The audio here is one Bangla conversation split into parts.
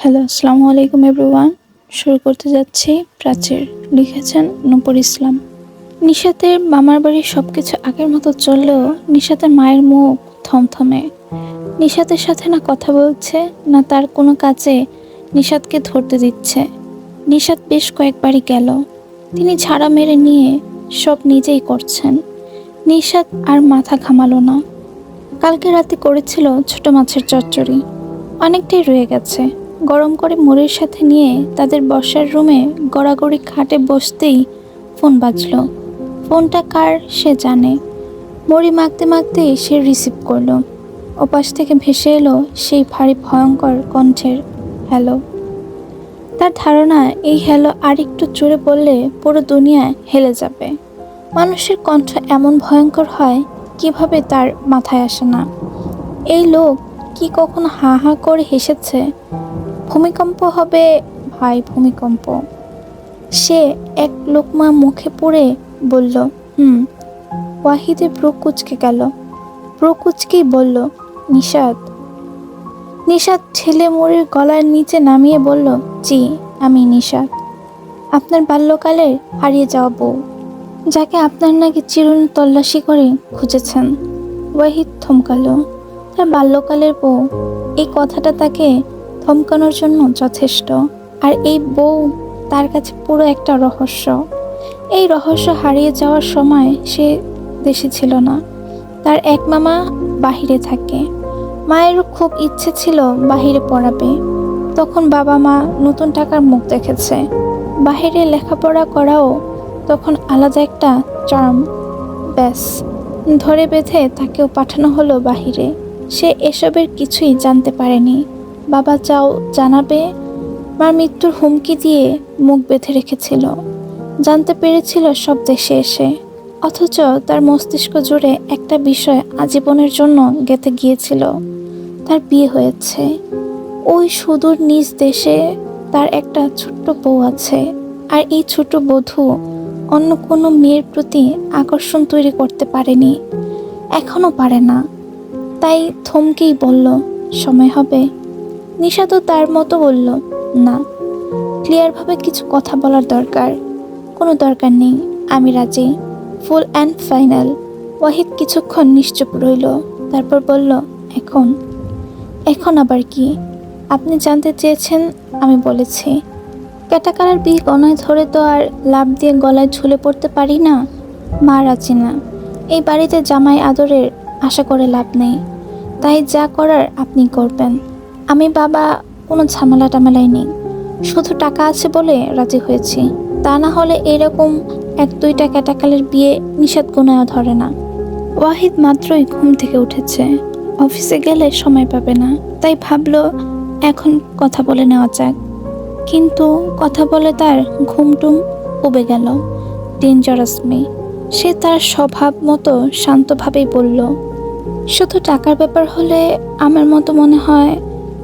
হ্যালো, আসসালামু আলাইকুম এভরিওয়ান। শুরু করতে যাচ্ছি প্রাচীর। লিখেছেন নূপুর ইসলাম। নিশাতের মামার বাড়ির সবকিছু আগের মতো চললেও নিশাতের মায়ের মুখ থমথমে। নিশাতের সাথে না কথা বলছে, না তার কোনো কাজে নিশাতকে ধরতে দিচ্ছে। নিশাত বেশ কয়েকবারই গেল। তিনি ঝাড়া মেরে নিয়ে সব নিজেই করছেন। নিশাত আর মাথা ঘামালো না। কালকে রাতে করেছিল ছোট মাছের চচ্চড়ি, অনেকটাই রয়ে গেছে। গরম করে মুড়ির সাথে নিয়ে তাদের বসার রুমে গড়াগড়ি খাটে বসতেই ফোন বাজলো। ফোনটা কার সে জানে। মুড়ি মাখতে মাখতেই সে রিসিভ করলো। ওপাশ থেকে ভেসে এলো সেই ভারী ভয়ঙ্কর কণ্ঠের হ্যালো। তার ধারণা এই হ্যালো আর একটু জোরে বললে পুরো দুনিয়া হেলে যাবে। মানুষের কণ্ঠ এমন ভয়ঙ্কর হয় কিভাবে তার মাথায় আসে না। এই লোক কি কখনো হা হা করে হেসেছে? ভূমিকম্প হবে ভাই, ভূমিকম্প। সে এক লোকমা মুখে পড়ে বলল, ওয়াহিদের ব্রু কুঁচকে গেল। ব্রু কুঁচকেই বলল, নিশাত। নিশাত ঠেলে মুড়ির গলার নিচে নামিয়ে বলল, জি, আমি নিশাত, আপনার বাল্যকালের হারিয়ে যাওয়া বউ, যাকে আপনার নাকি চিরুনি তল্লাশি করে খুঁজেছেন। ওয়াহিদ থমকালো। তার বাল্যকালের বউ, এই কথাটা তাকে থমকানোর জন্য যথেষ্ট। আর এই বউ তার কাছে পুরো একটা রহস্য। এই রহস্য হারিয়ে যাওয়ার সময় সে দেশে ছিল না। তার এক মামা বাহিরে থাকে। মায়েরও খুব ইচ্ছে ছিল বাহিরে পড়াবে। তখন বাবা মা নতুন টাকার মুখ দেখেছে। বাহিরে লেখাপড়া করাও তখন আলাদা একটা চার্ম। ব্যাস, ধরে বেঁধে তাকেও পাঠানো হলো বাহিরে। সে এসবের কিছুই জানতে পারেনি। বাবা যাও জানাবে, মার মৃত্যুর হুমকি দিয়ে মুখ বেঁধে রেখেছিল। জানতে পেরেছিল সব দেশে এসে। অথচ তার মস্তিষ্ক জুড়ে একটা বিষয় আজীবনের জন্য গেঁথে গিয়েছিল, তার বিয়ে হয়েছে। ওই সুদূর নিজ দেশে তার একটা ছোট্ট বউ আছে। আর এই ছোট বধূ অন্য কোনো মেয়ের প্রতি আকর্ষণ তৈরি করতে পারেনি, এখনো পারে না। তাই থমকেই বলল, সময় হবে। নিশাতও তার মতো বলল, না, ক্লিয়ারভাবে কিছু কথা বলার দরকার। কোনো দরকার নেই, আমি রাজি, ফুল অ্যান্ড ফাইনাল। ওয়াহিদ কিছুক্ষণ নিশ্চুপ রইল, তারপর বলল, এখন? এখন আবার কি? আপনি জানতে চেয়েছেন, আমি বলেছি। ক্যাটাকালার বিয়ে গলায় ধরে তো আর লাফ দিয়ে গলায় ঝুলে পড়তে পারি না। মা রাজি না। এই বাড়িতে জামাই আদরের আশা করে লাভ নেই। তাই যা করার আপনি করবেন। আমি বাবা কোনো ঝামেলা টামেলাই নেই। শুধু টাকা আছে বলে রাজি হয়েছি। তা না হলে এরকম এক দুইটা ক্যাটাকালের বিয়ে নিষেধ গুণায়ও ধরে না। ওয়াহিদ মাত্রই ঘুম থেকে উঠেছে। অফিসে গেলে সময় পাবে না। তাই ভাবলো এখন কথা বলে নেওয়া যাক। কিন্তু কথা বলে তার ঘুমটুম উবে গেল। ডেঞ্জারাস মেয়ে। সে তার স্বভাব মতো শান্তভাবেই বলল, শুধু টাকার ব্যাপার হলে আমার মতো মনে হয়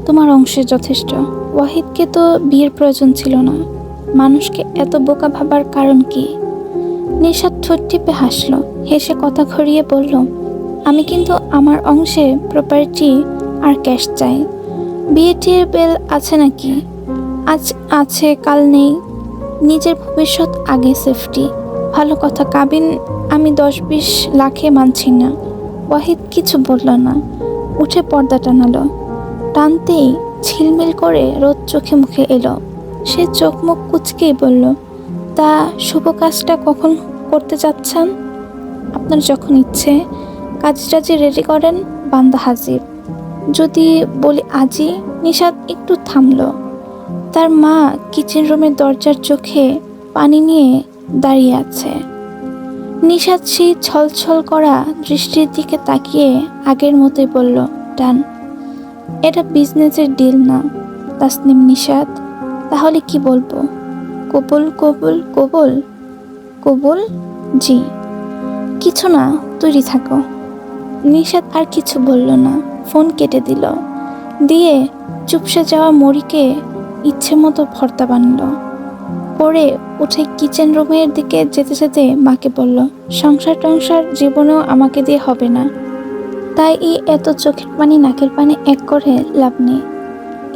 তোমার অংশে যথেষ্ট। ওয়াহিদকে তো বিয়ের প্রয়োজন ছিল না। মানুষকে এত বোকা ভাবার কারণ কি? নিশাত ঠোঁট টিপে হাসল। হেসে কথা ঘুরিয়ে বলল, আমি কিন্তু আমার অংশে প্রপার্টি আর ক্যাশ চাই। বিয়েটির বেল আছে নাকি? আজ আছে, কাল নেই। নিজের ভবিষ্যৎ আগে, সেফটি। ভালো কথা, কাবিন আমি 10-20 লাখে মানছি না। ওয়াহিদ কিছু বলল না, উঠে পর্দা টানালো। টানতেই ঝিলমিল করে রোদ চোখে মুখে এলো। সে চোখ মুখ কুঁচকেই বলল, তা শুভ কাজটা কখন করতে যাচ্ছেন? আপনার যখন ইচ্ছে। কাজ টাজে রেডি করেন, বান্দা হাজির। যদি বলি আজই? নিশাত একটু থামলো। তার মা কিচেন রুমের দরজার চোখে পানি নিয়ে দাঁড়িয়ে আছে। নিশাত সেই ছলছল করা দৃষ্টির দিকে তাকিয়ে আগের মতোই বলল, ডান। এটা বিজনেসের ডিল না তাসনিম নিশাত। তাহলে কি বলবো? কবুল কবুল কবুল কবুল। জি। কিছু না, তৈরি থাকো। নিশাত আর কিছু বলল না, ফোন কেটে দিল। দিয়ে চুপসে যাওয়া মরিকে ইচ্ছে মতো ভর্তা বানল। পরে উঠে কিচেন রুমের দিকে যেতে যেতে মাকে বলল, সংসার টংসার জীবনেও আমাকে দিয়ে হবে না। তাই এত চোখের পানি নাকের পানি এক করে লাভ নেই।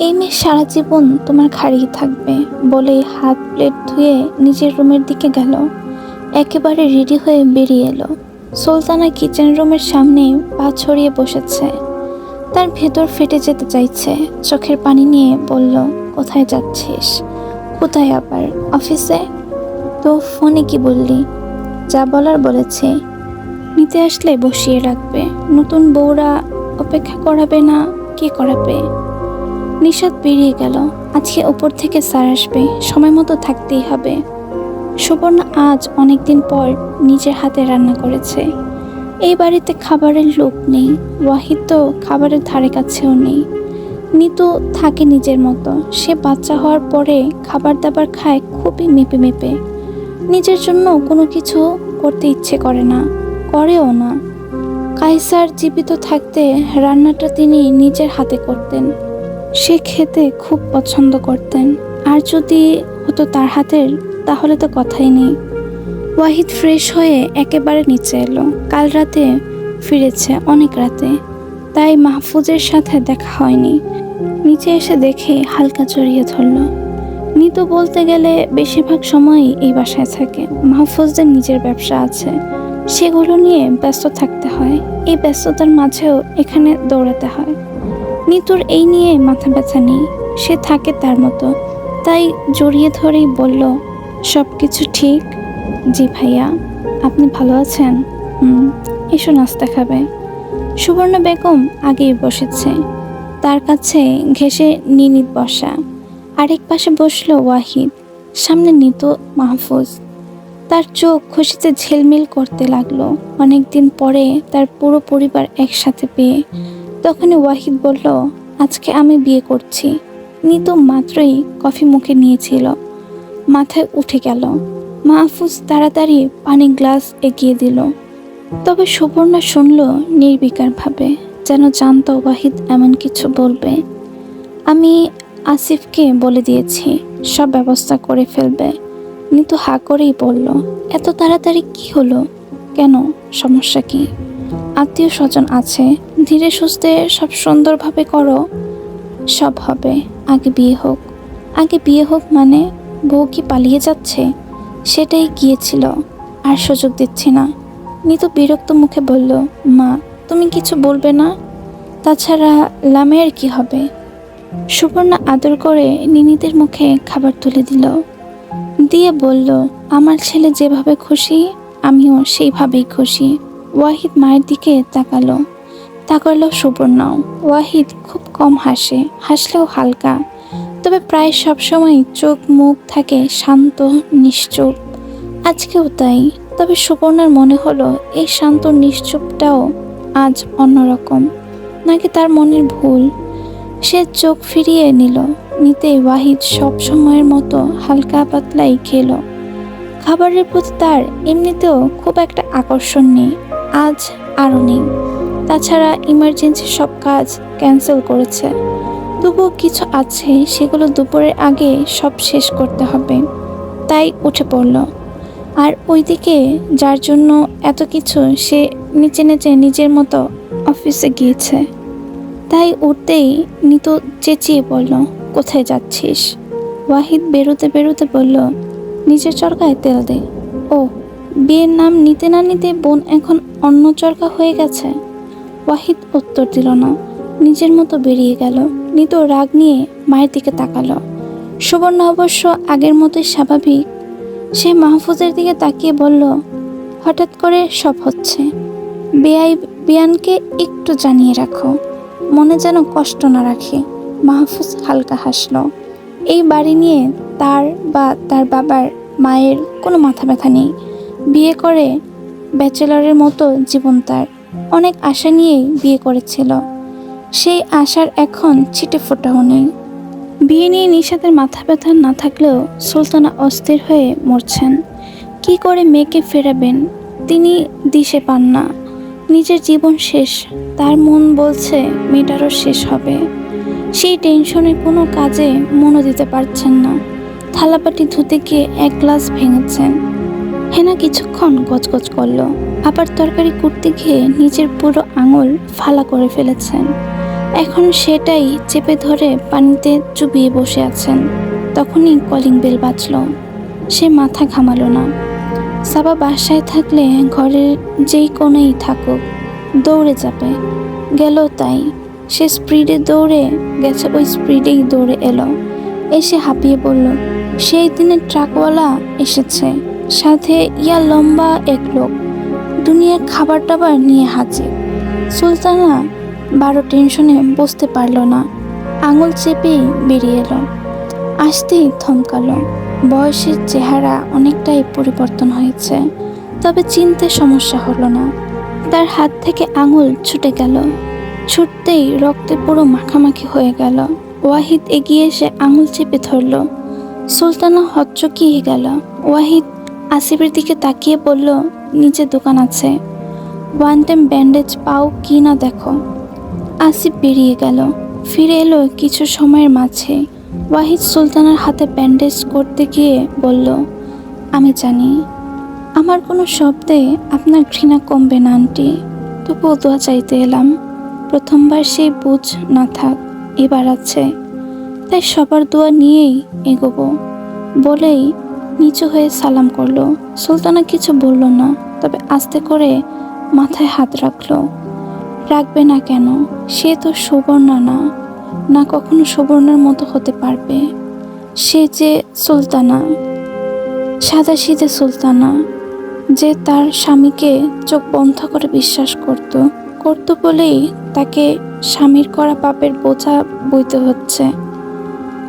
এই মেয়ে সারা জীবন তোমার ঘাড়েই থাকবে বলে হাত প্লেট ধুয়ে নিজের রুমের দিকে গেল। একেবারে রেডি হয়ে বেরিয়ে এলো। সুলতানা কিচেন রুমের সামনে পা ছড়িয়ে বসেছে। তার ভেতর ফেটে যেতে চাইছে। চোখের পানি নিয়ে বলল, কোথায় যাচ্ছিস? কোথায় আবার? অফিসে। তো ফোনে কি বললি? যা বলার বলেছি। নিতে আসলে বসিয়ে রাখবে। নতুন বউরা অপেক্ষা করাবে না, কে করাবে? নিশাত বেরিয়ে গেল। আজকে উপর থেকে স্যার আসবে, সময় মতো থাকতেই হবে। সুবর্ণা আজ অনেকদিন পর নিজের হাতে রান্না করেছে। এই বাড়িতে খাবারের লোক নেই। ওয়াহিদ তো খাবারের ধারে কাছেও নেই। নিতু থাকে নিজের মতো। সে বাচ্চা হওয়ার পরে খাবার দাবার খায় খুবই মেপে মেপে। নিজের জন্য কোনো কিছু করতে ইচ্ছে করে না, করেও না। কায়সার জীবিত থাকতে রান্নাটা তিনি নিজের হাতে করতেন। সে খেতে খুব পছন্দ করতেন। আর যদি হতো তার হাতের, তাহলে তো কথাই নেই। ওয়াহিদ ফ্রেশ হয়ে একেবারে নিচে এলো। কাল রাতে ফিরেছে, অনেক রাতে, তাই মাহফুজের সাথে দেখা হয়নি। নিচে এসে দেখে হালকা জড়িয়ে ধরল। নিতু বলতে গেলে বেশিরভাগ সময়ই এই বাসায় থাকে। মাহফুজদের নিজের ব্যবসা আছে, সেগুলো নিয়ে ব্যস্ত থাকতে হয়। এই ব্যস্ততার মাঝেও এখানে দৌড়াতে হয়। নিতুর এই নিয়ে মাথা ব্যথা নেই, সে থাকে তার মতো। তাই জড়িয়ে ধরেই বলল, সব কিছু ঠিক? জি ভাইয়া। আপনি ভালো আছেন? এসো নাস্তা খাবে। সুবর্ণা বেগম আগেই বসেছে। তার কাছে ঘেঁষে নিনিত বসা। আরেক পাশে বসলো ওয়াহিদ। সামনে নিতু, মাহফুজ। তার চোখ খুশিতে ঝিলমিল করতে লাগলো। অনেকদিন পরে তার পুরো পরিবার একসাথে পেয়ে। তখনই ওয়াহিদ বলল, আজকে আমি বিয়ে করছি। নিতু মাত্রই কফি মুখে নিয়েছিল, মাথায় উঠে গেল। মাহফুজ তাড়াতাড়ি পানি গ্লাস এগিয়ে দিল। তবে সুবর্ণা শুনল নির্বিকারভাবে, যেন জানতো ওয়াহিদ এমন কিছু বলবে। আমি আসিফকে বলে দিয়েছি, সব ব্যবস্থা করে ফেলবে। নিতু হা করেই বলল, এত তাড়াতাড়ি কি হলো? কেন, সমস্যা কি? আত্মীয় স্বজন আছে, ধীরে সুস্থে সব সুন্দরভাবে করো। সব হবে, আগে বিয়ে হোক। আগে বিয়ে হোক মানে? বউ কি পালিয়ে যাচ্ছে? সেটাই গিয়েছিল, আর সুযোগ দিচ্ছি না। নিতু বিরক্ত মুখে বলল, মা তুমি কিছু বলবে না? তাছাড়া লামের কি হবে? সুবর্ণা আদর করে নিনিদের মুখে খাবার তুলে দিল, দিয়ে বলল, আমার ছেলে যেভাবে খুশি আমিও সেইভাবেই খুশি। ওয়াহিদ মায়ের দিকে তাকালো সুবর্ণাও। ওয়াহিদ খুব কম হাসে, হাসলেও হালকা। তবে প্রায় সবসময় চোখ মুখ থাকে শান্ত, নিশ্চুপ। আজকেও তাই। তবে সুবর্ণার মনে হলো এই শান্ত নিশ্চুপটাও আজ অন্যরকম। নাকি তার মনের ভুল? সে চোখ ফিরিয়ে নিতেই ওয়াহিদ সব সময়ের মতো হালকা পাতলাই খেলো। খাবারের প্রতি তার এমনিতেও খুব একটা আকর্ষণ নেই, আজ আরও নেই। তাছাড়া ইমার্জেন্সি সব কাজ ক্যান্সেল করেছে। তবুও কিছু আছে, সেগুলো দুপুরের আগে সব শেষ করতে হবে। তাই উঠে পড়ল। আর ওইদিকে যার জন্য এত কিছু, সে নিচে নিচে নিজের মতো অফিসে গিয়েছে। তাই উঠতেই নিতু চেঁচিয়ে বলল, কোথায় যাচ্ছিস? ওয়াহিদ বেরোতে বেরোতে বলল, নিজের চরকায় তেল দে। ও, বিয়ের নাম নিতে না নিতে বোন এখন অন্য চরকা হয়ে গেছে। ওয়াহিদ উত্তর দিল না, নিজের মতো বেরিয়ে গেল। নিতু রাগ নিয়ে মায়ের দিকে তাকালো। সুবর্ণা অবশ্য আগের মতোই স্বাভাবিক। সে মাহফুজের দিকে তাকিয়ে বলল, হঠাৎ করে সব হচ্ছে, বিয়ানকে একটু জানিয়ে রাখো, মনে যেন কষ্ট না রাখে। মাহফুজ হালকা হাসল। এই বাড়ি নিয়ে তার বা তার বাবার মায়ের কোনো মাথা ব্যথা নেই। বিয়ে করে ব্যাচেলরের মতো জীবন তার। অনেক আশা নিয়েই বিয়ে করেছিল, সেই আশার এখন ছিটে ফোটাও নেই। বিয়ে নিয়ে নিশাতের মাথা ব্যথা না থাকলেও সুলতানা অস্থির হয়ে মরছেন। কি করে মেয়েকে ফেরাবেন তিনি দিশে পান না। নিজের জীবন শেষ, তার মন বলছে মেয়েটারও শেষ হবে। সেই টেনশনে কোনো কাজে মনও দিতে পারছেন না। থালাবাটি ধুতে গিয়ে এক গ্লাস ভেঙেছেন। হেনা কিছুক্ষণ গজগজ করলো, আবার তরকারি করতে গিয়ে নিজের পুরো আঙুল ফালা করে ফেলেছেন। এখন সেটাই চেপে ধরে পানিতে চুবিয়ে বসে আছেন। তখনই কলিং বেল বাজলো। সে মাথা ঘামালো না। সাবা বাসায় থাকলে ঘরের যেই কোণেই থাকুক দৌড়ে যাবে। গেল তাই। সে স্পিডে দৌড়ে গেছে, ওই স্পিডেই দৌড়ে এলো। এসে হাঁপিয়ে বলল, সেই দিনে ট্রাকওয়ালা এসেছে, সাথে ইয়া লম্বা এক লোক, দুনিয়ার খাবার টাবার নিয়ে হাজির। সুলতানা বারো টেনশনে বসতে পারল না, আঙুল চেপেই বেরিয়ে এলো। আসতেই থমকালো। বয়সের চেহারা অনেকটাই পরিবর্তন হয়েছে, তবে চিনতে সমস্যা হলো না। তার হাত থেকে আঙুল ছুটে গেল। ছুটতেই রক্তে পুরো মাখামাখি হয়ে গেল। ওয়াহিদ এগিয়ে এসে আঙুল চেপে ধরল। সুলতানা হকচকিয়ে গেল। ওয়াহিদ আসিফের দিকে তাকিয়ে বলল, নিচে দোকান আছে, ওয়ান টাইম ব্যান্ডেজ পাও কি না দেখো। আসিফ বেরিয়ে গেল। ফিরে এলো কিছু সময়ের মাঝে। ওয়াহিদ সুলতানার হাতে ব্যান্ডেজ করতে গিয়ে বলল, আমি জানি আমার কোনো শব্দে আপনার ঘৃণা কমবে না আন্টি, তবুও দোয়া চাইতে এলাম। প্রথমবার সেই বুঝ না থাক, এবার আছে, তাই সবার দোয়া নিয়েই এগোবো বলেই নিচু হয়ে সালাম করলো। সুলতানা কিছু বলল না, তবে আস্তে করে মাথায় হাত রাখলো। রাখবে না কেন? সে তো সুবর্ণা না, না কখনো সুবর্ণার মতো হতে পারবে। সে যে সুলতানা, সাদাসিধে সুলতানা, যে তার স্বামীকে চোখ বন্ধ করে বিশ্বাস করত বলেই তাকে স্বামীর করা পাপের বোঝা বইতে হচ্ছে।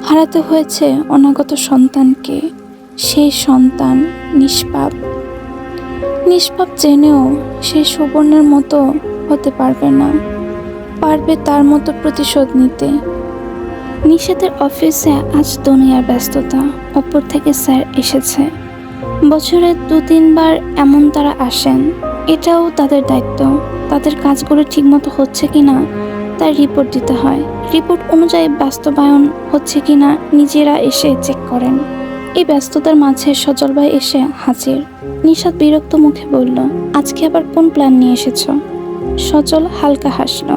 হারাতে হয়েছে অনাগত সন্তানকে। সেই সন্তান নিষ্পাপ জেনেও সে সুবর্ণের মতো হতে পারবে না, পারবে তার মতো প্রতিশোধ নিতে। নিশাতের অফিসে আজ দুনিয়ার ব্যস্ততা। ওপর থেকে স্যার এসেছে। বছরে 2-3 বার এমন তারা আসেন। এটাও তাদের দায়িত্ব। তাদের কাজগুলো ঠিকমতো হচ্ছে কিনা তার রিপোর্ট দিতে হয়। রিপোর্ট অনুযায়ী বাস্তবায়ন হচ্ছে কিনা নিজেরা এসে চেক করেন। এই ব্যস্ততার মাঝে সজল ভাই এসে হাজির। নিশাত বিরক্ত মুখে বলল, আজকে আবার কোন প্ল্যান নিয়ে এসেছ? সজল হালকা হাসল।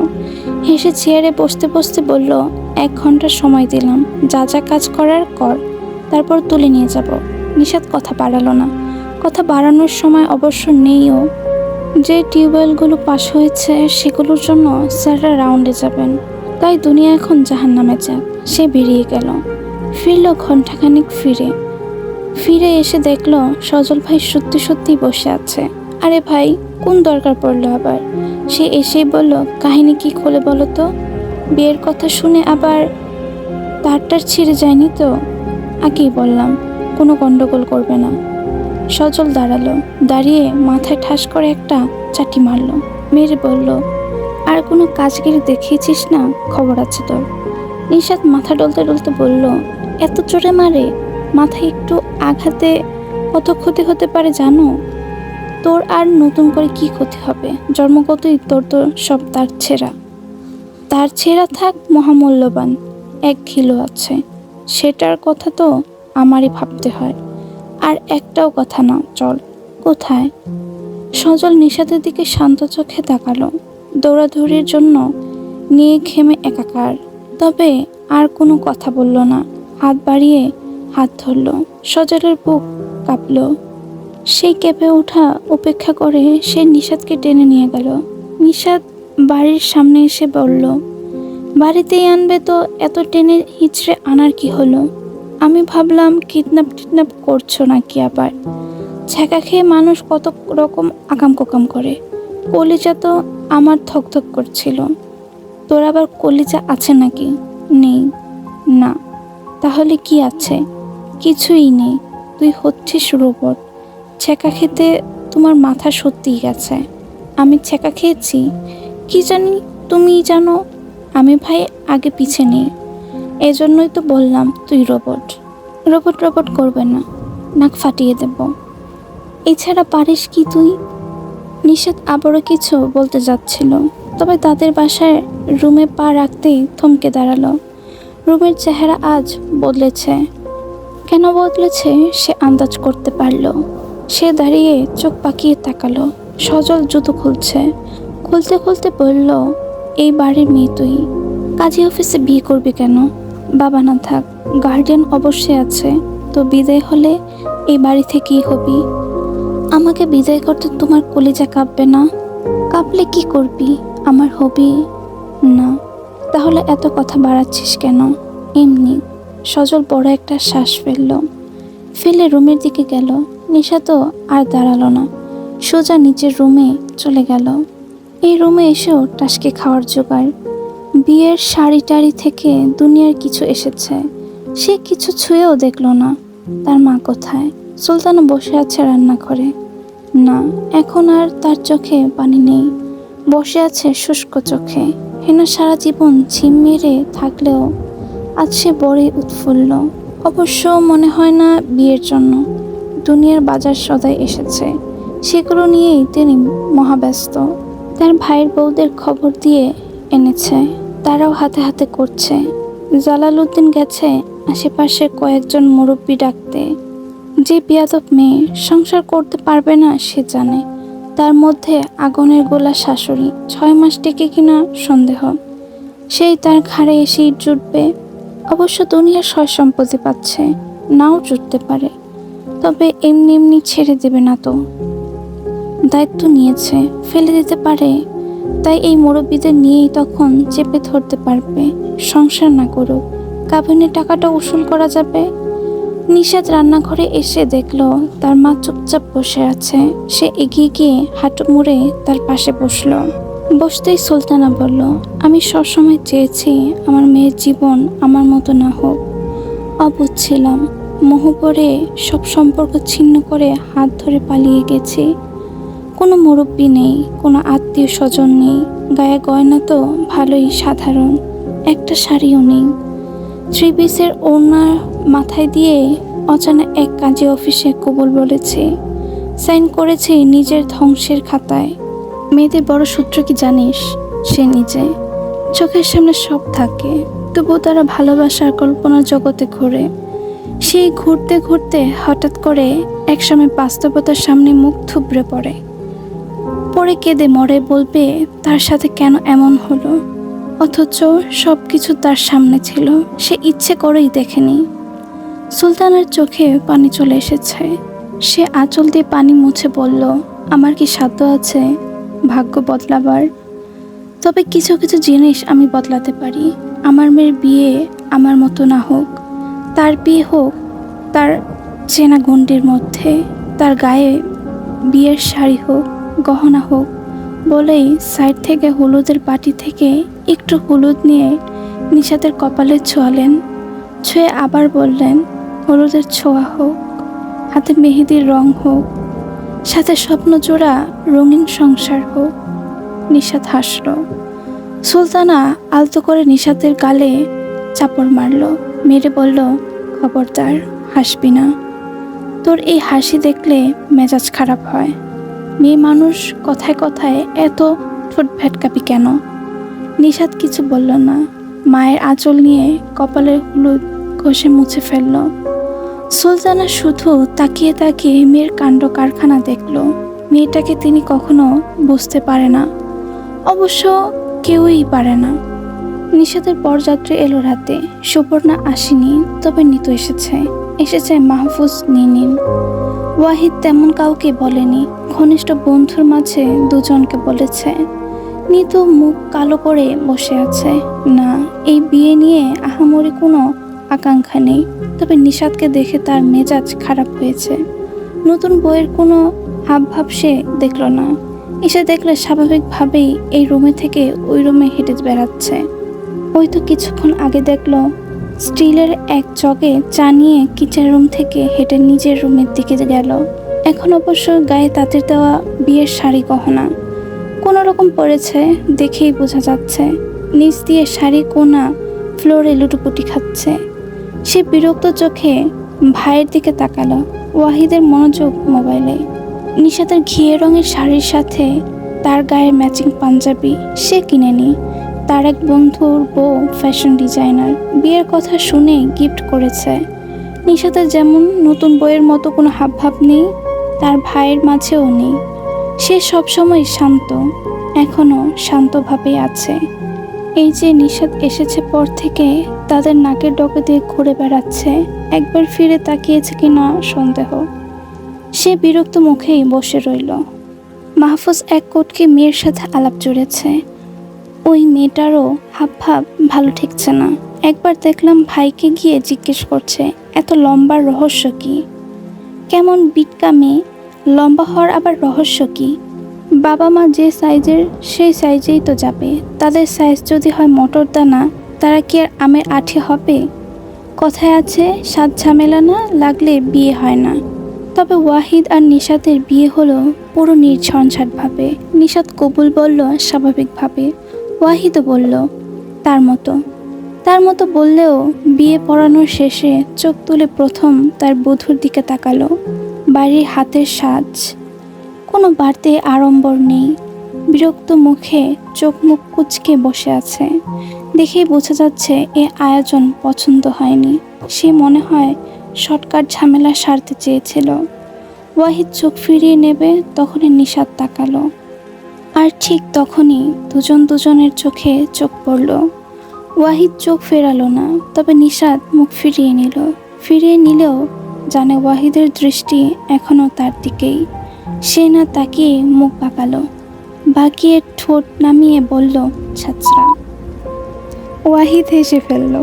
হেসে চেয়ারে বসতে বসতে বলল, 1 ঘন্টা সময় দিলাম, যা যা কাজ করার কর, তারপর তুলে নিয়ে যাব। নিশাত কথা বাড়ালো না। কথা বাড়ানোর সময় অবশ্য নেইও। যে টিউবওয়েলগুলো পাস হয়েছে সেগুলোর জন্য স্যাররা রাউন্ডে যাবেন, তাই দুনিয়া এখন জাহান্নামে যাক। সে বেরিয়ে গেল। ফিরল ঘন্টাখানিক ফিরে এসে দেখলো সজল ভাই সত্যি সত্যি বসে আছে। আরে ভাই, কোন দরকার পড়লো আবার? সে এসেই বলল, কাহিনী কি খুলে বলো তো? বিয়ের কথা শুনে আবার তারটার ছিঁড়ে যায়নি তো? আগেই বললাম কোনো গন্ডগোল করবে না। সজল দাঁড়ালো। দাঁড়িয়ে মাথায় ঠাস করে একটা চাটি মারলো। মেরে বলল, আর কোনো কাজগিরি দেখিয়েছিস না? খবর আছে তোর। নিশাত মাথা ডলতে ডলতে বলল, এত জোরে মারে? মাথায় একটু আঘাতে কত ক্ষতি হতে পারে জানো? তোর আর নতুন করে কি ক্ষতি হবে? জন্মগতই তোর তো সব তার ছেঁড়া থাক মহামূল্যবান 1 কিলো আছে, সেটার কথা তো আমারই ভাবতে হয়। আর একটাও কথা না, চল। কোথায়? সজল নিশাতের দিকে শান্ত চোখে তাকালো। দৌড়াদৌড়ির জন্য নিয়ে ঘেমে একাকার, তবে আর কোনো কথা বলল না। হাত বাড়িয়ে হাত ধরল। সজলের বুক কাঁপল। সেই কেঁপে ওঠা উপেক্ষা করে সে নিশাতকে টেনে নিয়ে গেল। নিশাত বাড়ির সামনে এসে বলল, বাড়িতেই আনবে তো এত টেনে হিচড়ে আনার কি হলো? আমি ভাবলাম কিডন্যাপ করছো নাকি আবার। ছ্যাঁকা খেয়ে মানুষ কত রকম আকাম কোকাম করে। কলিজা তো আমার থকথক করছিল। তোর আবার কলিজা আছে নাকি? নেই। না, তাহলে কি আছে? কিছুই নেই। তুই হচ্ছিস রোবট। ছ্যাঁকা খেতে তোমার মাথা সত্যিই গেছে। আমি ছ্যাঁকা খেয়েছি? কি জানি, তুমিই জানো। আমি ভাই আগে পিছে নেই। এজন্যই তো বললাম তুই রোবট করবে না, নাক ফাটিয়ে দেব। এছাড়া পারিস কি তুই? নিশাত আবারও কিছু বলতে যাচ্ছিল, তবে তাদের বাসায় রুমে পা রাখতেই থমকে দাঁড়ালো। রুমের চেহারা আজ বদলেছে। কেন বদলেছে সে আন্দাজ করতে পারল। সে দাঁড়িয়ে চোখ পাকিয়ে তাকালো। সজল জুতো খুলতে খুলতে বলল, এই বাড়ির মেয়ে তুই? কাজী অফিসে বিয়ে করবি কেন? বাবা না থাক, গার্ডিয়ান অবশ্যই আছে, তো বিদায় হলে এই বাড়ি থেকেই হবি। আমাকে বিদায় করতে তোমার কলিজা কাঁপবে না? কাঁপলে কি করবি? আমার হবি না। তাহলে এত কথা বাড়াচ্ছিস কেন? এমনি। সজল বড় একটা শ্বাস ফেলে রুমের দিকে গেল। নিশা তো আর দাঁড়ালো না, সোজা নিচের রুমে চলে গেল। এই রুমে এসেও টাসকে খাওয়ার জোগাড়। বিয়ের শাড়ি টাড়ি থেকে দুনিয়ার কিছু এসেছে, সে কিছু ছুঁয়েও দেখল না। তার মা কোথায়? সুলতানা বসে আছে রান্নাঘরে। না, এখন আর তার চোখে পানি নেই, বসে আছে শুষ্ক চোখে। হেনা সারা জীবন ঝিম মেরে থাকলেও আজ সে বড়ই উৎফুল্ল। অবশ্য মনে হয় না বিয়ের জন্য, দুনিয়ার বাজার সদাই এসেছে, সেগুলো নিয়েই তিনি মহাব্যস্ত। তার ভাইয়ের বউদের খবর দিয়ে এনেছে, তারাও হাতে হাতে করছে। জালালউদ্দিন গেছে আশেপাশে কয়েকজন মুরব্বি ডাকতে। যে বিয়াদব মেয়ে সংসার করতে পারবে না সে জানে, তার মধ্যে আগুনের গোলা শাশুড়ি, 6 মাস টেকে কিনা সন্দেহ। সেই তার ঘাড়ে এসেই জুটবে। অবশ্য দুনিয়ার সয় সম্পত্তি পাচ্ছে, নাও জুটতে পারে, তবে এমনি এমনি ছেড়ে দেবে না তো। দায়িত্ব নিয়েছে, ফেলে দিতে পারে। তাই এই মুরব্বীদের নিয়েই তখন চেপে ধরতে পারবে। সংসার না করুক, কাবিনের টাকাটা উসুল করা যাবে। নিশাত রান্নাঘরে এসে দেখলো তার মা চুপচাপ বসে আছে। সে এগিয়ে গিয়ে হাঁটু মুড়ে তার পাশে বসলো। বসতেই সুলতানা বলল, আমি সবসময় চেয়েছি আমার মেয়ের জীবন আমার মতো না হোক। অবুঝ ছিলাম, মোহ পড়ে সব সম্পর্ক ছিন্ন করে হাত ধরে পালিয়ে গেছি। কোনো মুরব্বি নেই, কোনো আত্মীয় স্বজন নেই, গায়ে গয়না তো ভালোই সাধারণ, একটা শাড়িও নেই। ত্রিবিসের ওড়না মাথায় দিয়ে অজানা এক কাজী অফিসে কবুল বলেছে, সাইন করেছে নিজের ধ্বংসের খাতায়। মেয়েদের বড় সূত্র কি জানিস? সে নিজে। চোখের সামনে সব থাকে, তবুও তারা ভালোবাসার কল্পনার জগতে ঘোরে। সেই ঘুরতে ঘুরতে হঠাৎ করে একসময় বাস্তবতার সামনে মুখ থুবড়ে পড়ে কেঁদে মরে বলবে তার সাথে কেন এমন হলো, অথচ সব কিছু তার সামনে ছিল, সে ইচ্ছে করেই দেখেনি। সুলতানের চোখে পানি চলে এসেছে। সে আঁচল দিয়ে পানি মুছে বলল, আমার কি সাধ্য আছে ভাগ্য বদলাবার? তবে কিছু কিছু জিনিস আমি বদলাতে পারি। আমার মেয়ের বিয়ে আমার মতো না হোক, তার বিয়ে হোক তার চেনা গণ্ডির মধ্যে, তার গায়ে বিয়ের শাড়ি হোক, গহনা হোক। বলেই সাইড থেকে হলুদের বাটি থেকে একটু হলুদ নিয়ে নিশাতের কপালে ছোঁয়ালেন। ছুঁয়ে আবার বললেন, হলুদের ছোঁয়া হোক, হাতে মেহেদির রং হোক, সাথে স্বপ্নজোড়া রঙিন সংসার হোক। নিশাত হাসল। সুলতানা আলতো করে নিশাতের গালে চাপড় মারল, মেরে বলল, খবরদার হাসবি না, তোর এই হাসি দেখলে মেজাজ খারাপ হয়। মেয়ে মানুষ কথায় কথায় এত ঠোঁট ভেটকাপি কেন? নিশাত কিছু বলল না, মায়ের আঁচল নিয়ে কপালের হলুদ ঘষে মুছে ফেলল। সুলতানা শুধু তাকিয়ে তাকিয়ে মেয়ের কাণ্ড কারখানা দেখল। মেয়েটাকে তিনি কখনো বুঝতে পারে না, অবশ্য কেউই পারে না। নিশাতের বরযাত্রী এলো রাতে। সুবর্ণা আসেনি, তবে নিতু এসেছে মাহফুজ, নিনিন। ওয়াহিদ তেমন কাউকে বলেনি, ঘনিষ্ঠ বন্ধুর মাঝে দুজনকে বলেছে। নিতু মুখ কালো করে বসে আছে। না, এই বিয়ে নিয়ে আহামরি কোনো আকাঙ্ক্ষা নেই, তবে নিশাতকে দেখে তার মেজাজ খারাপ হয়েছে। নতুন বইয়ের কোনো হাবভাব সে দেখল না। এসে দেখলে স্বাভাবিকভাবেই এই রুমে থেকে ওই রুমে হেঁটে বেড়াচ্ছে। ওই তো কিছুক্ষণ আগে দেখলো স্টিলের এক জগে চা নিয়ে কিচেন রুম থেকে হেঁটে নিজের রুমের দিকে গেল। এখন অবশ্য গায়ে তাঁতের দেওয়া বিয়ের শাড়ি গহনা কোনো রকম পরেছে, দেখেই বোঝা যাচ্ছে। নিচ দিয়ে শাড়ি কোনা ফ্লোরে লুটোপুটি খাচ্ছে। সে বিরক্ত চোখে ভাইয়ের দিকে তাকালো। ওয়াহিদের মনোযোগ মোবাইলে। নিশাতের ঘিয়ে রঙের শাড়ির সাথে তার গায়ের ম্যাচিং পাঞ্জাবি সে কিনেনি। তার এক বন্ধুর বউ ফ্যাশন ডিজাইনার, বিয়ের কথা শুনে গিফট করেছে। নিশাতের যেমন নতুন বইয়ের মতো কোনো হাবভাব নেই, তার ভাইয়ের মাঝেও নেই। সে সবসময় শান্ত, এখনো শান্তভাবে আছে। এই যে নিশাত এসেছে পর থেকে তাদের নাকের ডগে দিয়ে ঘুরে বেড়াচ্ছে, একবার ফিরে তাকিয়েছে কিনা সন্দেহ। সে বিরক্ত মুখেই বসে রইল। মাহফুজ এক কোটকে মেয়ের সাথে আলাপ জুড়েছে। ওই মেয়েটারও হাবভাব ভালো ঠেকছে না। একবার দেখলাম ভাইকে গিয়ে জিজ্ঞেস করছে, এত লম্বার রহস্য কি? কেমন বিটকা মেয়ে, লম্বা হওয়ার আবার রহস্য কি? বাবা মা যে সাইজের সেই সাইজেই তো যাবে। তাদের সাইজ যদি হয় মটর দানা, তারা কি আর আমের আঠি হবে? কথায় আছে, সাত ঝামেলা না লাগলে বিয়ে হয় না। তবে ওয়াহিদ আর নিশাতের বিয়ে হলো পুরো নির্ঝঞ্ঝাটভাবে। নিশাত কবুল বলল স্বাভাবিকভাবে, ওয়াহিদও বলল তার মতো বললেও বিয়ে পড়ানোর শেষে চোখ তুলে প্রথম তার বধূর দিকে তাকালো। বাড়ির হাতের সাজ, কোনো বাড়তি আড়ম্বর নেই। বিরক্ত মুখে চোখ মুখ কুঁচকে বসে আছে। দেখেই বোঝা যাচ্ছে এ আয়োজন পছন্দ হয়নি। সে মনে হয় শর্টকাট ঝামেলা সারতে চেয়েছিল। ওয়াহিদ চোখ ফিরিয়ে নেবে তখনই নিশাত তাকালো। আর ঠিক তখনই দুজনের চোখে চোখ পড়ল। ওয়াহিদ চোখ ফেরালো না, তবে নিশাত মুখ ফিরিয়ে নিলেও জানে ওয়াহিদের দৃষ্টি এখনও তার দিকেই। সে না তাকিয়ে মুখ বাঁকিয়ে ঠোঁট নামিয়ে বলল, ছাত্রা। ওয়াহিদ হেসে ফেলল।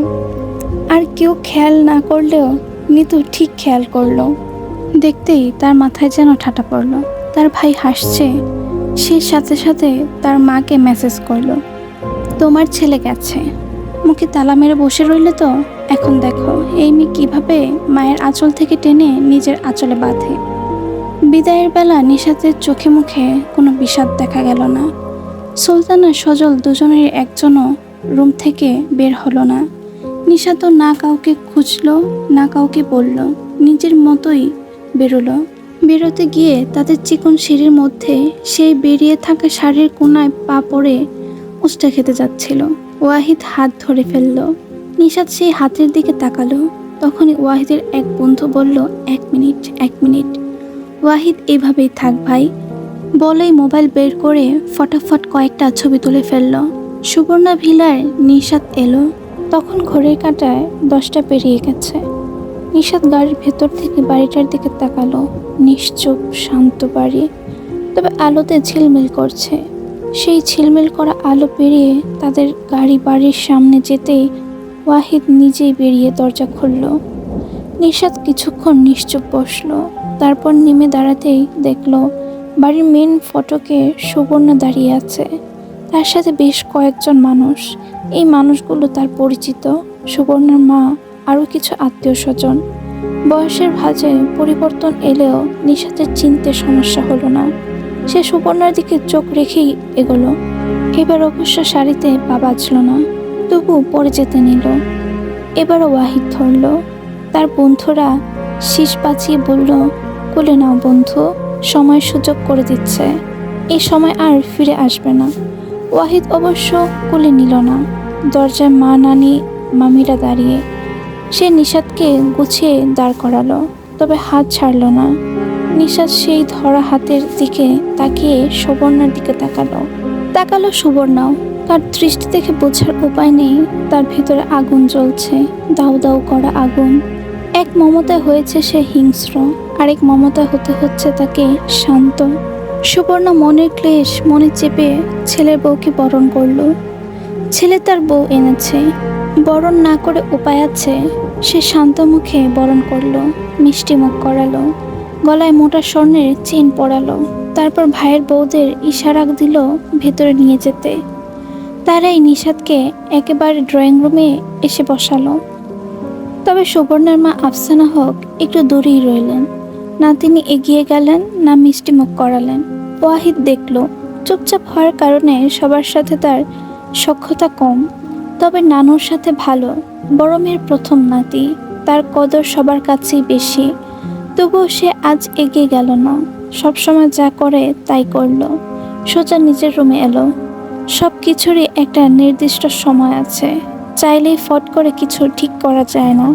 আর কেউ খেয়াল না করলেও নিতু ঠিক খেয়াল করলো। দেখতেই তার মাথায় যেন ঠাটা পড়ল। তার ভাই হাসছে। সে সাথে সাথে তার মাকে মেসেজ করলো, তোমার ছেলে গেছে। মুখে তালা মেরে বসে রইলে তো। এখন দেখো এই মেয়ে কিভাবে মায়ের আঁচল থেকে টেনে নিজের আঁচলে বাঁধে। বিদায়ের বেলা নিশাতের চোখে মুখে কোনো বিষাদ দেখা গেল না। সুলতানা সজল দুজনের একজনও রুম থেকে বের হলো না। নিশাত না কাউকে খুঁজলো না কাউকে বলল, নিজের মতোই বেরোলো। বেরোতে গিয়ে তাদের চিকন সিঁড়ির মধ্যে সেই বেরিয়ে থাকা শাড়ির কোনায় পা পড়ে উষ্টা খেতে যাচ্ছিল। ওয়াহিদ হাত ধরে ফেলল। নিশাত সেই হাতের দিকে তাকালো। তখনই ওয়াহিদের এক বন্ধু বলল, এক মিনিট। ওয়াহিদ এভাবেই থাক ভাই বলেই মোবাইল বের করে ফটাফট কয়েকটা ছবি তুলে ফেলল। সুবর্ণা ভিলার নিশাত এলো। তখন ঘড়ির কাঁটায় 10টা পেরিয়ে গেছে। নিশাত গাড়ির ভেতর থেকে বাড়িটার দিকে তাকালো। নিশ্চুপ শান্ত বাড়ি, তবে আলোতে ঝিলমিল করছে। সেই ঝিলমিল করা আলো পেরিয়ে তাদের গাড়ি বাড়ির সামনে যেতেই ওয়াহিদ নিজেই বেরিয়ে দরজা খুলল। নিশাত কিছুক্ষণ নিশ্চুপ বসলো। তারপর নেমে দাঁড়াতেই দেখলো বাড়ির মেন ফটকে সুবর্ণা দাঁড়িয়ে আছে। তার সাথে বেশ কয়েকজন মানুষ। এই মানুষগুলো তার পরিচিত, সুবর্ণার মা, আরও কিছু আত্মীয় স্বজন। বয়সের ভাঁজে পরিবর্তন এলেও নিশাতের চিনতে সমস্যা হলো না। সে সুবর্ণার দিকে চোখ রেখেই এগোলো। এবার অবশ্য শাড়িতে পা বাজল না, তবু পরে যেতে নিল। এবারও ওয়াহিদ ধরল। তার বন্ধুরা শীষ বাঁচিয়ে বলল, কোলে নাও বন্ধু, সময় সুযোগ করে দিচ্ছে। এই সময় আর ফিরে আসবে না। ওয়াহিদ অবশ্য কোলে নিল না। দরজায় মা, নানি, মামিরা দাঁড়িয়ে। সে নিশাতকে গুছিয়ে দাঁড় করালো, তবে হাত ছাড়ল না। নিশাত সেই ধরা হাতের দিকে তাকিয়ে সুবর্ণার দিকে তাকালো সুবর্ণাও। তার দৃষ্টি দেখে বোঝার উপায় নেই তার ভেতরে আগুন জ্বলছে, দাউ দাউ করা আগুন। এক মমতায় হয়েছে সে হিংস্র, আরেক মমতায় হতে হচ্ছে তাকে শান্ত। সুবর্ণা মনের ক্লেশ মনে চেপে ছেলের বউকে বরণ করলো। ছেলে তার বউ এনেছে, বরণ না করে উপায় আছে। সে শান্ত মুখে বরণ করলো, মিষ্টি মুখ করালো, গলায় মোটা স্বর্ণের চেন পরালো। তারপর ভাইয়ের বউদের ইশারা দিল ভেতরে নিয়ে যেতে। তারাই নিশাতকে একেবারে ড্রয়িং রুমে এসে বসালো। তবে সুবর্ণার মা আফসানা হক একটু দূরেই রইলেন। না তিনি এগিয়ে গেলেন, না মিষ্টি মুখ করালেন। ওয়াহিদ দেখল চুপচাপ হওয়ার কারণে সবার সাথে তার সখ্যতা কম, তবে নানুর সাথে ভালো। বড় মেয়ের প্রথম নাতি, তার কদর সবার কাছেই বেশি। তবুও সে আজ এগিয়ে গেল না। সবসময় যা করে তাই করলো। সোজা নিজের রুমে এলো। সব কিছুরই একটা নির্দিষ্ট সময় আছে, চাইলেই ফট করে কিছু ঠিক করা যায় না।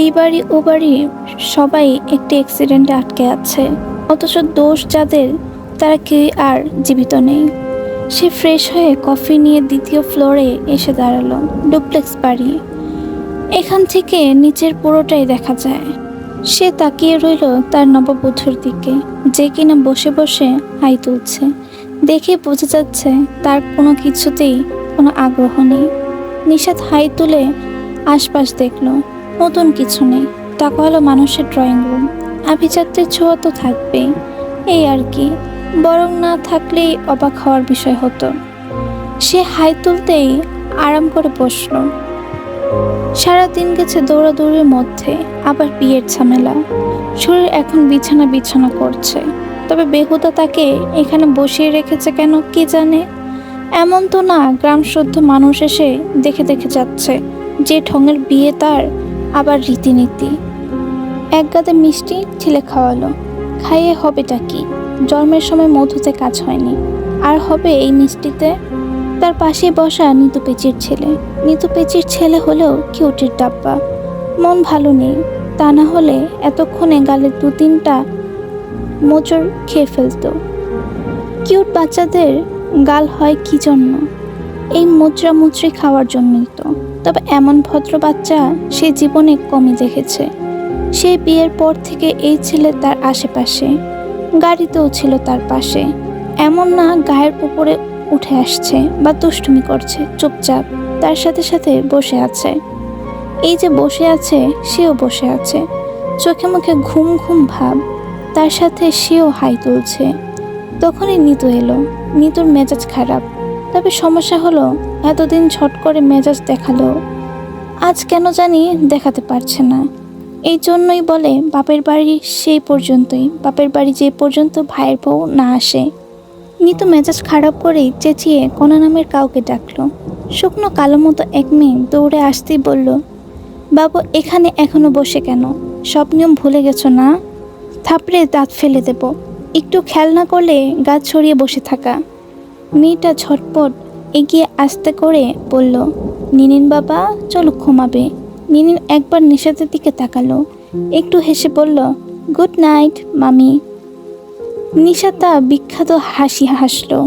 এই বাড়ি ও বাড়ি সবাই একটি অ্যাক্সিডেন্টে আটকে আছে, অথচ দোষ যাদের তারা কেউই আর জীবিত নেই। সে ফ্রেশ হয়ে কফি নিয়ে দ্বিতীয় ফ্লোরে এসে দাঁড়ালো। ডুপ্লেক্স বাড়ি, এখান থেকে নিচের পুরোটাই দেখা যায়। সে তাকিয়ে রইল তার নববধূর দিকে, যে কিনা বসে বসে হাই তুলছে। দেখে বোঝা যাচ্ছে তার কোনো কিছুতেই কোনো আগ্রহ নেই। নিশাত হাই তুলে আশপাশ দেখলো, নতুন কিছু নেই। তাকালো মানুষের ড্রয়িং রুম, আভিজাত্যের ছোঁয়া তো থাকবেই, এই আর কি। বরং না থাকলেই অবাক হওয়ার বিষয় হতো। সে হাই তুলতেই আরাম করে বসলো। সারাদিন গেছে দৌড়াদৌড়ির মধ্যে, আবার বিয়ের ঝামেলা। শরীর এখন বিছানা বিছানা করছে। তবে বেহুদা তাকে এখানে বসিয়ে রেখেছে কেন কে জানে। এমন তো না গ্রাম শুদ্ধ মানুষ এসে দেখে দেখে যাচ্ছে। যে ঢঙের বিয়ে তার, আবার রীতিনীতি। এক গাদা মিষ্টি ঠেলে খাওয়ালো। খাইয়ে হবেটা কি? জন্মের সময় মধুতে কাজ হয়নি, আর হবে এই মিষ্টিতে? তার পাশে বসা নিতু পেচির ছেলে। নিতু পেচির ছেলে হলেও কিউটের ডাব্বা। মন ভালো নেই, তা না হলে এতক্ষণে গালে 2-3টা মোচড় খেয়ে ফেলতো। কিউট বাচ্চাদের গাল হয় কি জন্য? এই মুচড়ি খাওয়ার জন্যই তো। তবে এমন ভদ্র বাচ্চা সে জীবনে কমই দেখেছে। সে বিয়ের পর থেকে এই ছেলে তার আশেপাশে, গাড়িতেও ছিল তার পাশে। এমন না গায়ের উপরে উঠে আসছে বা দুষ্টুমি করছে, চুপচাপ তার সাথে সাথে বসে আছে। এই যে বসে আছে, সেও বসে আছে, চোখে মুখে ঘুম ঘুম ভাব। তার সাথে সেও হাই তুলছে। তখনই নিতু এলো। নিতুর মেজাজ খারাপ, তবে সমস্যা হলো এতদিন ঝট করে মেজাজ দেখালো, আজ কেন জানি দেখাতে পারছে না। এই জন্যই বলে বাপের বাড়ি সেই পর্যন্তই, বাপের বাড়ি যে পর্যন্ত ভাইয়ের বউ না আসে। নিতু মেজাজ খারাপ করেই চেঁচিয়ে কোনা নামের কাউকে ডাকলো। শুকনো কালো মতো এক মেয়ে দৌড়ে আসতেই বলল, বাবু এখানে এখনো বসে কেন? সব নিয়ম ভুলে গেছো না? থাপড়ে দাঁত ফেলে দেব। একটু খেয়াল না করলে গা ছড়িয়ে বসে থাকা। মেয়েটা ঝটপট এগিয়ে আসতে করে বলল, নিনিন বাবা চলো ঘুমাবে। নিনিন একবার নিশাতের দিকে তাকালো, একটু হেসে বলল, গুড নাইট মামি। নিশাতা বিখ্যাত হাসি হাসলো।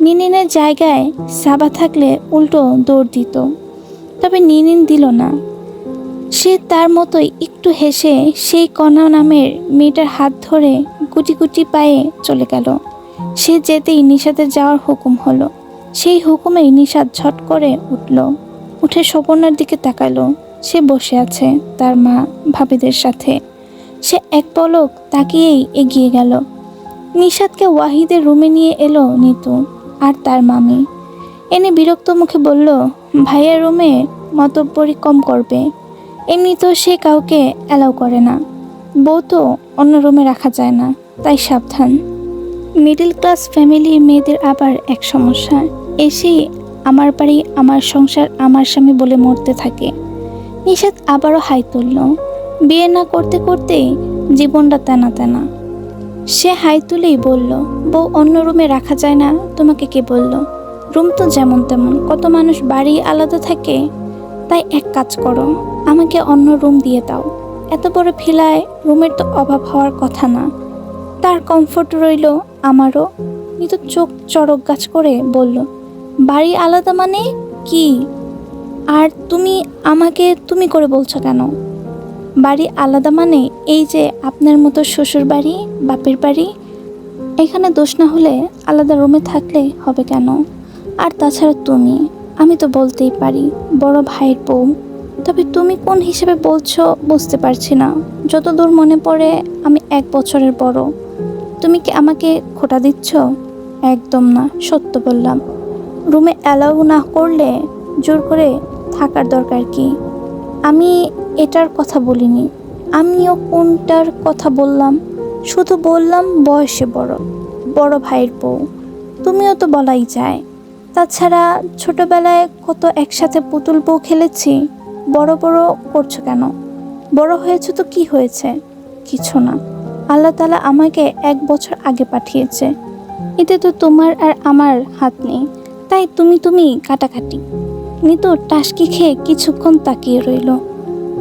নিনিনের জায়গায় সাবা থাকলে উল্টো দৌড় দিত, তবে নিনিন দিল না। সে তার মতোই একটু হেসে সেই কণা নামের মেয়েটার হাত ধরে গুটি গুটি পায়ে চলে গেল। সে যেতেই নিশাতের যাওয়ার হুকুম হলো। সেই হুকুমেই নিশাত ঝট করে উঠল, উঠে স্বপর্ণার দিকে তাকালো। সে বসে আছে তার মা ভাবিদের সাথে। সে এক পলক তাকিয়েই এগিয়ে গেল। নিশাতকে ওয়াহিদের রুমে নিয়ে এলো নিতু আর তার মামি। এনে বিরক্ত মুখে বলল, ভাইয়ের রুমে মতব্বরি কম করবে। এমনি তো সে কাউকে অ্যালাউ করে না, বউ তো অন্য রুমে রাখা যায় না, তাই সাবধান। মিডল ক্লাস ফ্যামিলির মেয়েদের আবার এক সমস্যা, এসেই আমার বাড়ি আমার সংসার আমার স্বামী বলে মরতে থাকে। নিশাত আবারও হাই তুলল। বিয়ে না করতে করতেই জীবনটা তেনা তেনা। সে হাই তুলেই বলল, বউ অন্য রুমে রাখা যায় না তোমাকে কে বলল? রুম তো যেমন তেমন, কত মানুষ বাড়ি আলাদা থাকে। তাই এক কাজ করো, আমাকে অন্য রুম দিয়ে দাও। এত বড় ভিলায় রুমের তো অভাব হওয়ার কথা না। তার কমফোর্ট রইল, আমারও। নিতু চোখ চড়ক গাছ করে বলল, বাড়ি আলাদা মানে কি? আর তুমি আমাকে তুমি করে বলছো কেন? বাড়ি আলাদা মানে এই যে আপনার মতো শ্বশুর বাড়ি বাপের বাড়ি, এখানে দোষ না হলে আলাদা রুমে থাকলে হবে কেন? আর তাছাড়া তুমি, আমি তো বলতেই পারি বড় ভাইয়ের বউ। তবে তুমি কোন হিসেবে বলছো বুঝতে পারছি না। যতদূর মনে পড়ে আমি 1 বছরের বড়। তুমি কি আমাকে খোঁটা দিচ্ছ? একদম না, সত্য বললাম। রুমে অ্যালাউ না করলে জোর করে থাকার দরকার কি? আমি এটার কথা বলিনি। আমিও কোনটার কথা বললাম? শুধু বললাম বয়সে বড়, বড় ভাইয়ের বউ। তুমিও তো বলাই যায়। তাছাড়া ছোটবেলায় কত একসাথে পুতুল বউ খেলেছি। বড় বড় করছো কেন? বড় হয়েছে তো কি হয়েছে? কিছু না। আল্লাহ তাআলা আমাকে 1 বছর আগে পাঠিয়েছে। এতে তো তোমার আর আমার হাত নেই। তাই তুমি কাটাকাটি। নিতু টাসকি খেয়ে কিছুক্ষণ তাকিয়ে রইল।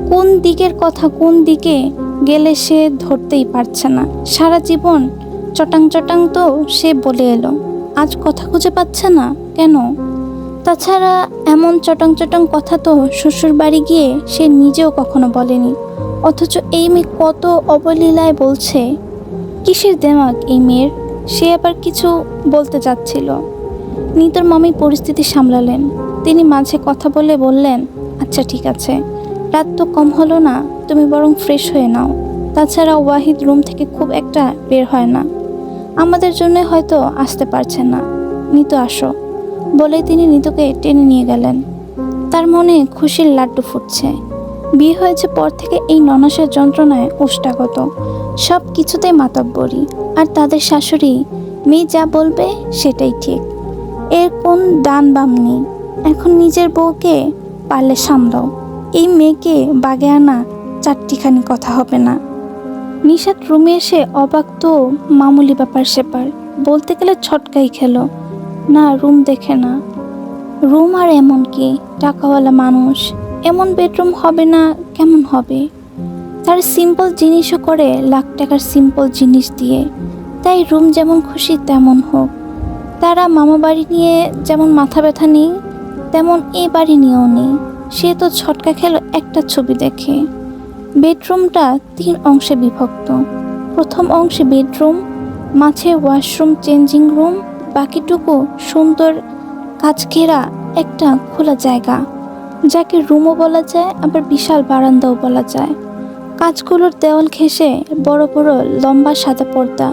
কোন দিকের কথা কোন দিকে গেলে সে ধরতেই পারছে না। সারা জীবন চটাং চটাং তো সে বলে এলো, আজ কথা খুঁজে পাচ্ছে না কেন? তাছাড়া এমন চটং চটং কথা তো শ্বশুর বাড়ি গিয়ে সে নিজেও কখনো বলেনি, অথচ এই মেয়ে কত অবলীলায় বলছে। কিসের দেমাগ এই মেয়ের? সে আবার কিছু বলতে যাচ্ছিল। নিতর মামি পরিস্থিতি সামলালেন। তিনি মাঝে কথা বলে বললেন, আচ্ছা ঠিক আছে, রাত তো কম হলো না, তুমি বরং ফ্রেশ হয়ে নাও। তাছাড়া ওয়াহিদ রুম থেকে খুব একটা বের হয় না, আমাদের জন্য হয়তো আসতে পারছে না। নিতু আসো বলে তিনি নিতুকে টেনে নিয়ে গেলেন। তার মনে খুশির লাড্ডু ফুটছে। বিয়ে হয়েছে পর থেকে এই ননাসের যন্ত্রণায় ওষ্ঠাগত, সব কিছুতেই মাতব্বরি। আর তাদের শাশুড়ি, মেয়ে যা বলবে সেটাই ঠিক, এর কোন ডান বাম নেই। এখন নিজের বউকে পারলে সামলাও, এই মেয়েকে বাগে আনা চারটিখানি কথা হবে না। নিশাত রুমে এসে অবাক তো মামুলি ব্যাপার সেপার, বলতে গেলে ছটকাই খেলো। না রুম দেখে না, রুম আর এমন কি, টাকাওয়ালা মানুষ, এমন বেডরুম হবে না কেমন হবে? তার সিম্পল জিনিসও করে লাখ টাকার সিম্পল জিনিস দিয়ে। তাই রুম যেমন খুশি তেমন হোক। তারা মামা বাড়ি নিয়ে যেমন মাথা ব্যথা নেই, তেমন এ বাড়ি নিয়েও নেই। সে তো ছটকা খেলো একটা ছবি দেখে। বেডরুমটা 3 অংশে বিভক্ত। প্রথম অংশে বেডরুম, মাঝে ওয়াশরুম চেঞ্জিং রুম, বাকিটুকু সুন্দর কাচ ঘেরা একটা খোলা জায়গা, যাকে রুমও বলা যায় আবার বিশাল বারান্দাও বলা যায়। কাচগুলোর দেওয়াল ঘেঁষে বড় বড় লম্বা সাদা পর্দা।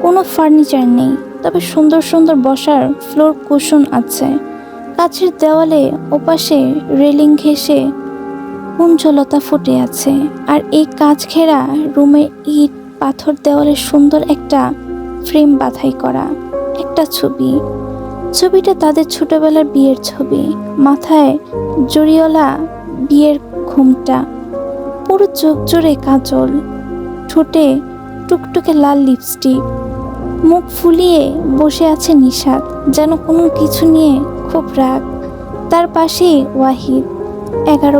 কোনো ফার্নিচার নেই, তবে সুন্দর সুন্দর বসার ফ্লোর কুশন আছে। কাছের দেওয়ালে ওপাশে রেলিং ঘেঁষে কুঞ্জলতা ফুটে আছে। আর এই কাচ ঘেরা রুমে ইট পাথর দেওয়ালে সুন্দর একটা ফ্রেম বাঁধাই করা একটা ছবি। ছবিটা তাদের ছোটবেলার বিয়ের ছবি। মাথায় জড়িওয়ালা বিয়ের ঘুমটা, পুরো চোখ জুড়ে কাজল, ঠোঁটে টুকটুকে লাল লিপস্টিক। মুখ ফুলিয়ে বসে আছে নিশাত, যেন কোনো কিছু নিয়ে খুব রাগ। তার পাশেই ওয়াহিদ। 11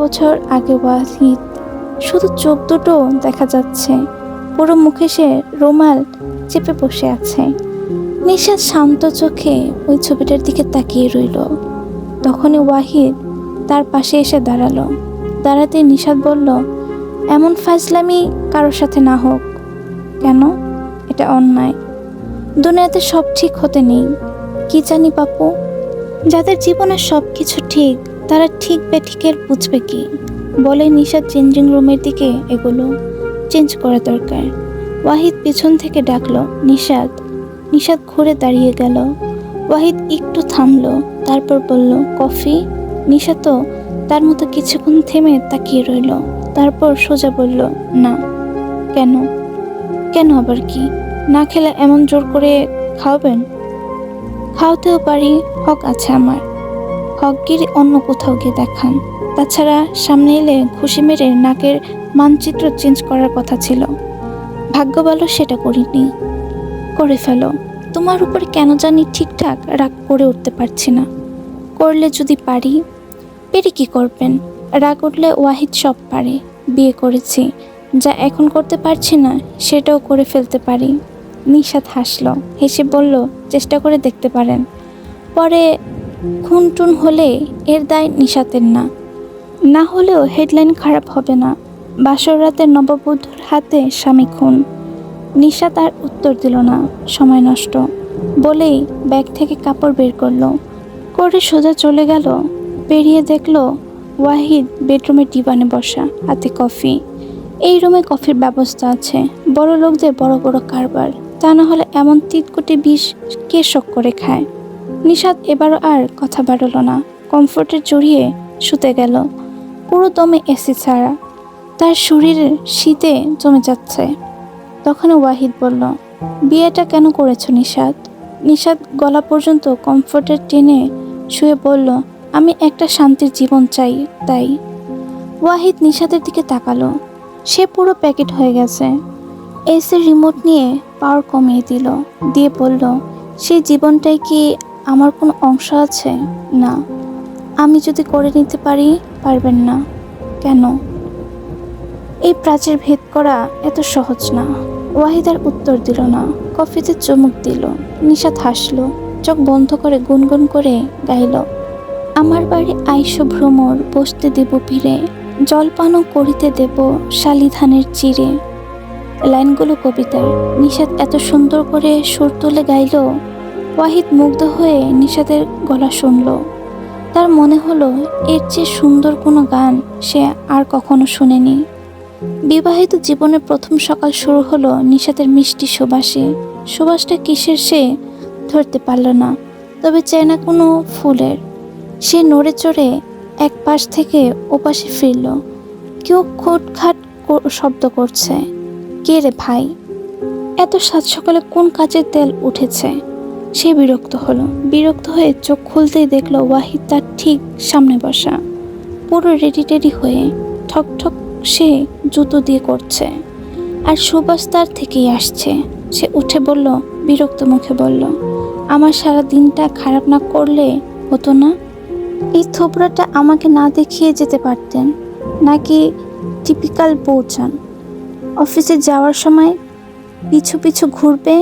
বছর আগে ওয়াহিদ, শুধু চোখ দুটো দেখা যাচ্ছে, পুরো মুখে সে রুমাল চেপে বসে আছে। নিশাত শান্ত চোখে ওই ছবিটার দিকে তাকিয়ে রইল। তখনই ওয়াহিদ তার পাশে এসে দাঁড়ালো। দাঁড়াতে নিশাত বলল, এমন ফাজলামি কারোর সাথে না হোক। কেন? এটা অন্যায়। দুনিয়াতে সব ঠিক হতে নেই। কি জানি পাপু, যাদের জীবনে সব কিছু ঠিক, তারা ঠিক বেঠিকের বুঝবে কি? বলে নিশাত চেঞ্জিং রুমের দিকে এগুলো। চেঞ্জ করা দরকার। ওয়াহিদ পিছন থেকে ডাকলো, নিশাত। নিশাত ঘুরে দাঁড়িয়ে গেল। ওয়াহিদ একটু থামলো, তারপর বলল, কফি? নিশাত তার মতো কিছুক্ষণ থেমে তাকিয়ে রইল, তারপর সোজা বলল, না। কেন? কেন আবার কি? না খেলে এমন জোর করে খাওয়াবেন? খাওয়াতেও পারি, হক আছে আমার। হকগিরি অন্য কোথাও গিয়ে দেখান। তাছাড়া সামনে এলে ঘুষি মেরে নাকের মানচিত্র চেঞ্জ করার কথা ছিল, ভাগ্য ভালো সেটা করিনি। করে ফেলো। তোমার উপর কেন জানি ঠিকঠাক রাগ করে উঠতে পারছি না। করলে যদি পারি। পেরে কি করবেন? রাগ উঠলে ওয়াহিদ সব পারে। বিয়ে করেছি, যা এখন করতে পারছি না সেটাও করে ফেলতে পারি। নিশাত হাসলো, হেসে বলল, চেষ্টা করে দেখতে পারেন। পরে খুনটুন হলে এর দায় নিশাতের না। না হলেও হেডলাইন খারাপ হবে না, বাসর রাতে নববধূর হাতে স্বামী খুন। নিশাত আর উত্তর দিল না, সময় নষ্ট বলেই ব্যাগ থেকে কাপড় বের করলো, করে সোজা চলে গেল। বেরিয়ে দেখলো ওয়াহিদ বেডরুমের ডিভানে বসা, হাতে কফি। এই রুমে কফির ব্যবস্থা আছে। বড় লোকদের বড় বড় কারবার, তা না হলে এমন তিতকুটি বিষ কে শখ করে খায়? নিশাত এবারও আর কথা বাড়ল না, কমফোর্টে জড়িয়ে শুতে গেল। পুরো দমে এসি ছাড়া, তার শরীরের শীতে জমে যাচ্ছে। তখন ওয়াহিদ বলল, বিয়েটা কেন করেছো নিশাত? নিশাত গলা পর্যন্ত কমফোর্টে টেনে শুয়ে বলল, আমি একটা শান্তির জীবন চাই, তাই। ওয়াহিদ নিশাতের দিকে তাকালো। সে পুরো প্যাকেট হয়ে গেছে। এসির রিমোট নিয়ে পাওয়ার কমিয়ে দিল, দিয়ে বলল, সেই জীবনটাই কি আমার কোনো অংশ আছে? না। আমি যদি করে নিতে পারি? পারবেন না। কেন? এই প্রাচীর ভেদ করা এত সহজ না। ওয়াহিদ আর উত্তর দিল না, কফিতে চুমুক দিল। নিশাত হাসলো, চোখ বন্ধ করে গুনগুন করে গাইল, আমার বাড়ি আইসো ভ্রমর, বসতে দেব ভিড়ে, জলপানও করিতে দেব শালি ধানের চিড়ে। লাইনগুলো কবিতার। নিশাত এত সুন্দর করে সুর তুলে গাইল, ওয়াহিদ মুগ্ধ হয়ে নিশাতের গলা শুনল। তার মনে হলো এর চেয়ে সুন্দর কোনো গান সে আর কখনো শুনেনি। বিবাহিত জীবনের প্রথম সকাল শুরু হলো নিশাতের মিষ্টি সুবাসে। সুবাসটা কিসের সে ধরতে পারল না, তবে চায় না কোনো ফুলের। সে নড়ে চড়ে এক পাশ থেকে ওপাশে ফিরল। কেউ খুটখাট শব্দ করছে। কে রে ভাই, এত সাত সকালে কোন কাজের তেল উঠেছে? সে বিরক্ত হয়ে চোখ খুলতেই দেখলো ওয়াহিদ তার ঠিক সামনে বসা, পুরো রেডি টেডি হয়ে। ঠক ঠক সে জুতো দিয়ে করছে, আর সুবাস তার থেকেই আসছে। সে উঠে বলল, বিরক্ত মুখে বলল, আমার সারা দিনটা খারাপ না করলে হতো না? এই থোবড়াটা আমাকে না দেখিয়ে যেতে পারতেন নাকি? টিপিক্যাল বউ চান। অফিসে যাওয়ার সময় পিছু পিছু ঘুরবে,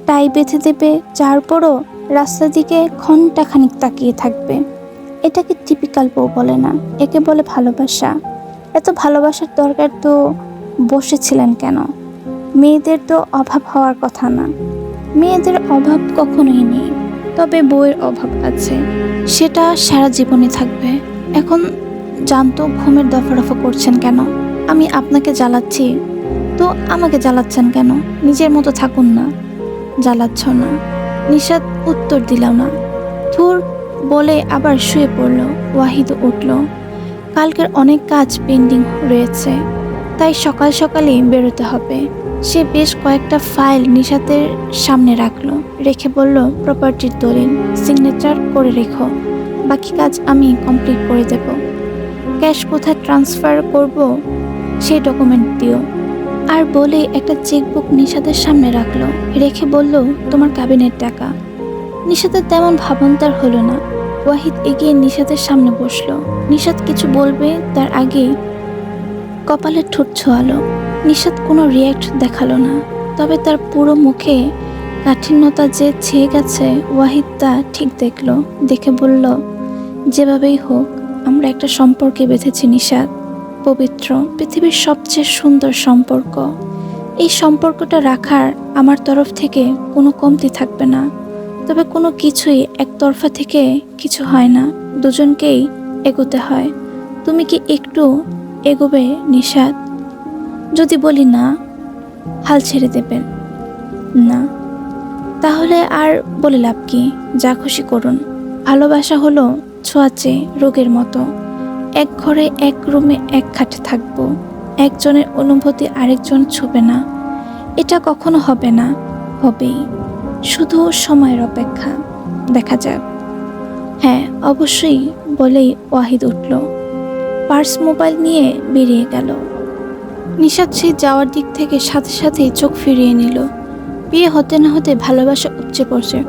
টাই বেঁধে দেবে, তারপরও রাস্তার দিকে ঘন্টাখানিক তাকিয়ে থাকবে। এটাকে টিপিক্যাল বউ বলে না, একে বলে ভালোবাসা। এত ভালোবাসার দরকার তো বসেছিলেন কেন? মেয়েদের তো অভাব হওয়ার কথা না। মেয়েদের অভাব কখনোই নেই, তবে বউয়ের অভাব আছে, সেটা সারা জীবনই থাকবে। এখন জানতো ঘুমের দফারফা করছেন কেন? আমি আপনাকে জ্বালাচ্ছি তো আমাকে জ্বালাচ্ছেন কেন? নিজের মতো থাকুন না। জ্বালাচ্ছ না। নিশাত উত্তর দিল না। ধুর বলে আবার শুয়ে পড়ল। ওয়াহিদ উঠল। কালকের অনেক কাজ পেন্ডিং রয়েছে, তাই সকাল সকালেই বেরোতে হবে। সে বেশ কয়েকটা ফাইল নিশাতের সামনে রেখে বলল, প্রপার্টির দলিল সিগনেচার করে রেখো, বাকি কাজ আমি কমপ্লিট করে দেব। ক্যাশ কোথায় ট্রান্সফার করব সেই ডকুমেন্ট দিও। আর বলে একটা চেকবুক নিশাতের সামনে রেখে বলল, তোমার কাবিনের টাকা। নিশাতের তেমন ভাবন্তার হলো না। ওয়াহিদ এগিয়ে নিশাতের সামনে বসলো। নিশাত কিছু বলবে তার আগে কপালে ঠোঁট ছোঁয়ালো। নিশাত কোনো রিয়্যাক্ট দেখালো না, তবে তার পুরো মুখে কাঠিন্যতা যে ছেয়ে গেছে ওয়াহিদ তা ঠিক দেখলো। দেখে বলল, যেভাবেই হোক আমরা একটা সম্পর্কে বেঁধেছি নিশাত, পবিত্র, পৃথিবীর সবচেয়ে সুন্দর সম্পর্ক। এই সম্পর্কটা রাখার আমার তরফ থেকে কোনো কমতি থাকবে না। তবে কোনো কিছুই একতরফা থেকে কিছু হয় না, দুজনকেই এগোতে হয়। তুমি কি একটু এগোবে নিশাত? যদি বলি না, হাল ছেড়ে দেবেন না? তাহলে আর বলে লাভ কি? যা খুশি করুন। ভালোবাসা হলো ছোঁয়াচে রোগের মতো। এক ঘরে এক রুমে এক খাটে থাকবো, একজনের অনুভূতি আরেকজন ছুবে না। এটা কখনো হবে না, হবেই, শুধু সময়ের অপেক্ষা। দেখা যাক। হ্যাঁ অবশ্যই বলেই ওয়াহিদ উঠল, পার্স মোবাইল নিয়ে বেরিয়ে গেল। নিশাত সেই যাওয়ার দিক থেকে সাথে সাথেই চোখ ফিরিয়ে নিল। বিয়ে হতে না হতে ভালোবাসা উপচে পড়ছে।